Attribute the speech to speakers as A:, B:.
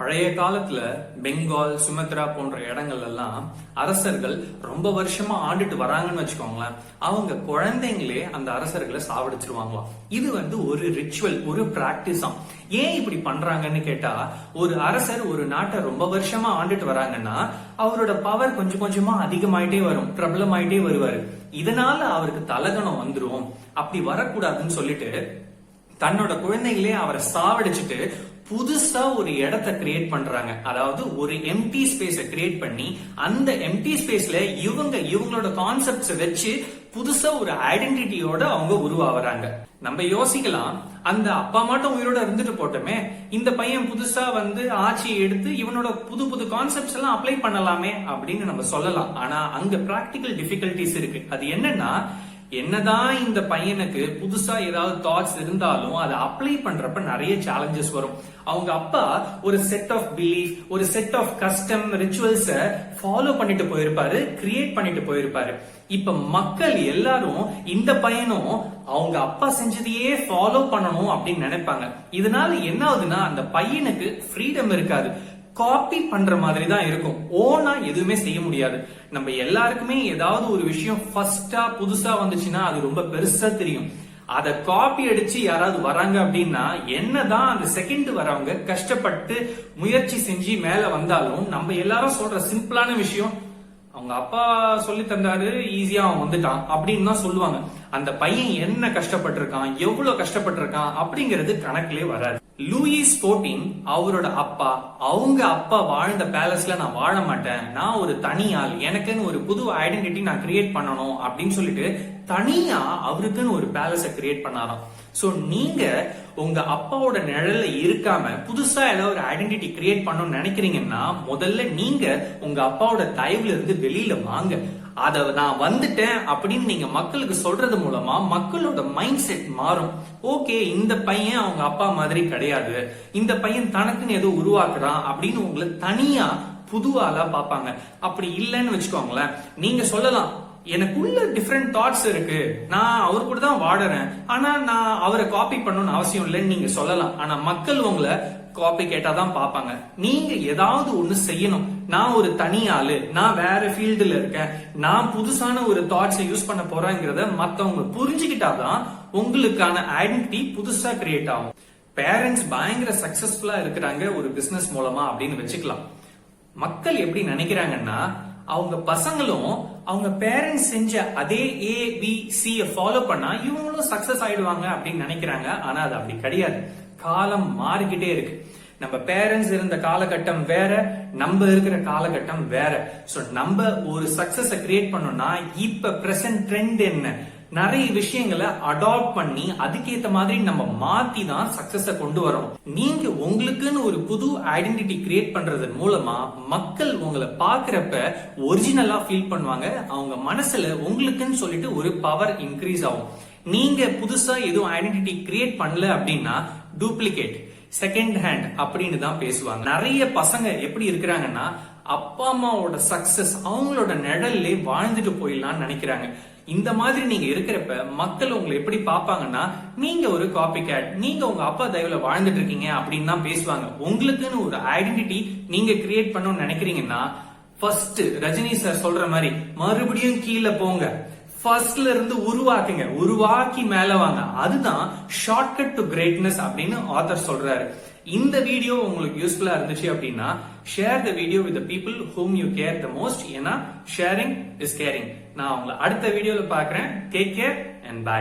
A: பழைய காலத்துல பெங்கால், சுமத்ரா போன்ற இடங்கள் எல்லாம் அரசர்கள் ரொம்ப வருஷமா ஆண்டுட்டு வராங்கன்னு வச்சுக்கோங்களேன். அவங்க குழந்தைங்களே அந்த அரசர்களை சாவடிச்சிருவாங்களாம். இது ஒரு ரிச்சுவல், ஒரு பிராக்டிஸாம். ஏன் இப்படி பண்றாங்கன்னு கேட்டா, ஒரு அரசர் ஒரு நாட்டை ரொம்ப வருஷமா ஆண்டுட்டு வராங்கன்னா அவரோட பவர் கொஞ்சம் கொஞ்சமா அதிகமாயிட்டே வரும், பிரபலமாயிட்டே வருவாரு. இதனால அவருக்கு தலகணம் வந்துரும். அப்படி வரக்கூடாதுன்னு சொல்லிட்டு தன்னோட குழந்தைகளே அவரை சாவடிச்சுட்டு புதுசா ஒரு இடத்தை கிரியேட் பண்றாங்க. அதாவது ஒரு எம்டி ஸ்பேஸ கிரியேட் பண்ணி அந்த எம்டி ஸ்பேஸ்ல இவங்களோட கான்செப்ட்ஸ் வச்சு புதுசா ஒரு ஐடென்டிட்டியோட அவங்க உருவாகிறாங்க. நம்ம யோசிக்கலாம், அந்த அப்பா மட்டும் உயிரோட இருந்துட்டு போட்டோமே, இந்த பையன் புதுசா ஆட்சி எடுத்து இவனோட புது புது கான்செப்ட்ஸ் எல்லாம் அப்ளை பண்ணலாமே அப்படின்னு நம்ம சொல்லலாம். ஆனா அங்க பிராக்டிக்கல் டிஃபிகல்டிஸ் இருக்கு. அது என்னதான் இந்த பையனுக்கு புதுசா ஏதாவது தாட்ஸ் இருந்தாலும் அதை அப்ளை பண்றப்ப நிறைய சேலஞ்சஸ் வரும். அவங்க அப்பா ஒரு செட் ஆஃப் பிலீஃப், ஒரு செட் ஆஃப் கஸ்டம், ரிச்சுவல்ஸ ஃபாலோ பண்ணிட்டு போயிருப்பாரு, கிரியேட் பண்ணிட்டு போயிருப்பாரு. இப்ப மக்கள் எல்லாரும் இந்த பையனும் அவங்க அப்பா செஞ்சதையே ஃபாலோ பண்ணணும் அப்படின்னு நினைப்பாங்க. இதனால என்ன ஆகுதுன்னா, அந்த பையனுக்கு ஃப்ரீடம் இருக்காது, காப்பி பண்ற மாதிரி தான் இருக்கும். ஓனா எதுவுமே செய்ய முடியாது. நம்ம எல்லாருக்குமே ஏதாவது ஒரு விஷயம் ஃபர்ஸ்டா புதுசா வந்துச்சுன்னா அது ரொம்ப பெருசா தெரியும். அத காப்பி அடிச்சு யாராவது வராங்க அப்படின்னா, என்னதான் அந்த செகண்ட் வரவங்க கஷ்டப்பட்டு முயற்சி செஞ்சு மேல வந்தாலும் நம்ம எல்லாரும் சொல்ற சிம்பிளான விஷயம், அவங்க அப்பா சொல்லி தந்தாரு, ஈஸியா அவன் வந்துட்டான் அப்படின்னு தான் சொல்லுவாங்க. அந்த பையன் என்ன கஷ்டப்பட்டிருக்கான், எவ்வளவு கஷ்டப்பட்டிருக்கான் அப்படிங்கிறது கணக்கிலே வராது. லூயிஸ் 14 அவரோட அப்பா, அவங்க அப்பா வாழ்ந்த பேலஸ்ல நான் வாழ மாட்டேன், நான் ஒரு தனியாள், எனக்குன்னு ஒரு புது ஐடென்டிட்டி நான் கிரியேட் பண்ணணும் அப்படின்னு சொல்லிட்டு தனியா அவருக்குன்னு ஒரு பேலஸ கிரியேட் பண்ணாராம். சோ நீங்க உங்க அப்பாவோட நிழல்ல இருக்காம புதுசா ஏதாவது ஒரு ஐடென்டிட்டி கிரியேட் பண்ணணும்னு நினைக்கிறீங்கன்னா, முதல்ல நீங்க உங்க அப்பாவோட தயவுல இருந்து வெளியில வாங்க. அத நான் வந்துட்டேன் அப்படின்னு நீங்க மக்களுக்கு சொல்றது மூலமா மக்களோட மைண்ட் செட் மாறும். ஓகே, இந்த பையன் அவங்க அப்பா மாதிரி கிடையாது, இந்த பையன் தனக்குன்னு ஏதோ உருவாக்குறான் அப்படின்னு உங்களை தனியா புது ஆளா பாப்பாங்க. அப்படி இல்லைன்னு வச்சுக்கோங்களேன், நீங்க சொல்லலாம், எனக்குள்ள டிஃபரெண்ட் தாட்ஸ் இருக்கு, நான் அவர் கூட தான் வாடுறேன், ஆனா நான் அவரை காப்பி பண்ணணும்னு அவசியம் இல்லைன்னு நீங்க சொல்லலாம். ஆனா மக்கள் உங்களை காப்பி கேட்டாதான் பாப்பாங்க. நீங்க ஏதாவது ஒண்ணு செய்யணும். நான் ஒரு தனி ஆளு, நான் வேற ஃபீல்டுல இருக்கேன், நான் புதுசான ஒரு தாட்ஸை யூஸ் பண்ண போறேங்கிறத மத்தவங்க புரிஞ்சுக்கிட்டாதான் உங்களுக்கான ஐடென்டிட்டி புதுசா கிரியேட் ஆகும். பேரண்ட்ஸ் பயங்கர சக்சஸ்ஃபுல்லா இருக்கிறாங்க ஒரு பிசினஸ் மூலமா அப்படின்னு வச்சுக்கலாம். மக்கள் எப்படி நினைக்கிறாங்கன்னா, அவங்க பசங்களும் அவங்க பேரண்ட்ஸ் செஞ்ச அதே ABC ஃபாலோ பண்ணா இவங்களும் சக்சஸ் ஆயிடுவாங்க அப்படின்னு நினைக்கிறாங்க. ஆனா அது அப்படி கிடையாது. காலம் மாறிக்கிட்டே இருக்கு. நம்ம பேரண்ட்ஸ் இருந்த காலகட்டம் வேற, நம்ம இருக்கிற காலகட்டம் வேற. சோ நம்ம ஒரு சக்சஸ் கிரியேட் பண்ணோம்னா இப்ப பிரசன்ட் ட்ரெண்ட் என்ன, நிறைய விஷயங்களை அடாப்ட் பண்ணி அதுக்கேத்த மாதிரி நம்ம மாத்தி தான் சக்சஸ கொண்டு வரணும். நீங்க உங்களுக்குன்னு ஒரு புது ஐடென்டிட்டி கிரியேட் பண்றது மூலமா மக்கள் உங்களை பாக்குறப்ப ஒரிஜினலா ஃபீல் பண்ணுவாங்க. அவங்க மனசுல உங்களுக்குன்னு சொல்லிட்டு ஒரு பவர் இன்க்ரீஸ் ஆகும். நீங்க புதுசா எதுவும் ஐடென்டிட்டி கிரியேட் பண்ணல அப்படின்னா டூப்ளிகேட், செகண்ட் ஹேண்ட் அப்படின்னு தான் பேசுவாங்க. நிறைய பசங்க எப்படி இருக்கிறாங்கன்னா, அப்பா அம்மாவோட சக்சஸ் அவங்களோட நிழல்லே வாழ்ந்துட்டு போயிடலாம்னு நினைக்கிறாங்க. இந்த மாதிரி நீங்க இருக்கிறப்ப மக்கள் உங்களை எப்படி பாப்பாங்கன்னா, நீங்க ஒரு காப்பி கேட், நீங்க உங்க அப்பா தயவுல வாழ்ந்துட்டு இருக்கீங்க அப்படின்னு தான் பேசுவாங்க. உங்களுக்குன்னு ஒரு ஐடென்டிட்டி நீங்க கிரியேட் பண்ணணும்னு நினைக்கிறீங்கன்னா, ஃபர்ஸ்ட் ரஜினி சார் சொல்ற மாதிரி மறுபடியும் கீழே போங்க, ஃபர்ஸ்ட்ல இருந்து உருவாக்குங்க, உருவாக்கி மேல வாங்க. அதுதான் ஷார்ட்கட் டு கிரேட்னஸ் அப்படின்னு ஆத்தர் சொல்றாரு. இந்த வீடியோ உங்களுக்கு யூஸ்ஃபுல்லா இருந்துச்சு அப்படின்னா share the video with the people whom you care the most. ஏன்னா ஷேரிங் இஸ் கேரிங். நான் உங்களை அடுத்த வீடியோல பாக்குறேன். Take care and by.